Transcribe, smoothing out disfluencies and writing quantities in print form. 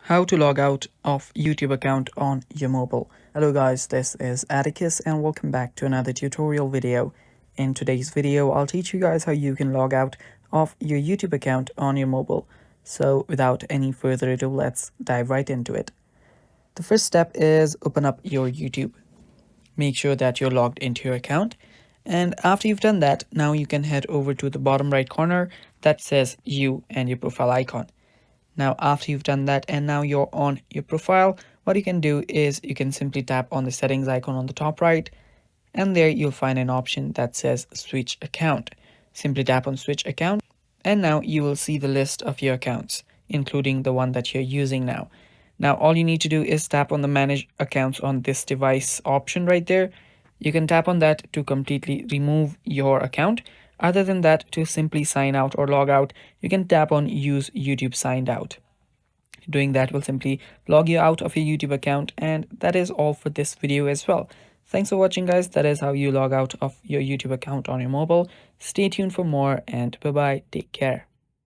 How to log out of YouTube account on your mobile. Hello guys, this is Atticus and welcome back to another tutorial video. In today's video, I'll teach you guys how you can log out of your YouTube account on your mobile. So without any further ado, let's dive right into it. The first step is open up your YouTube. Make sure that you're logged into your account. And after you've done that, now you can head over to the bottom right corner that says you and your profile icon. Now, after you've done that and now you're on your profile, what you can do is you can simply tap on the settings icon on the top right, and there you'll find an option that says switch account. Simply tap on switch account, and now you will see the list of your accounts, including the one that you're using now. Now, all you need to do is tap on the manage accounts on this device option right there. You can tap on that to completely remove your account. Other than that, to simply sign out or log out, you can tap on use YouTube signed out. Doing that will simply log you out of your YouTube account, and that is all for this video as well. Thanks for watching guys. That is how you log out of your YouTube account on your mobile. Stay tuned for more, and bye bye, take care.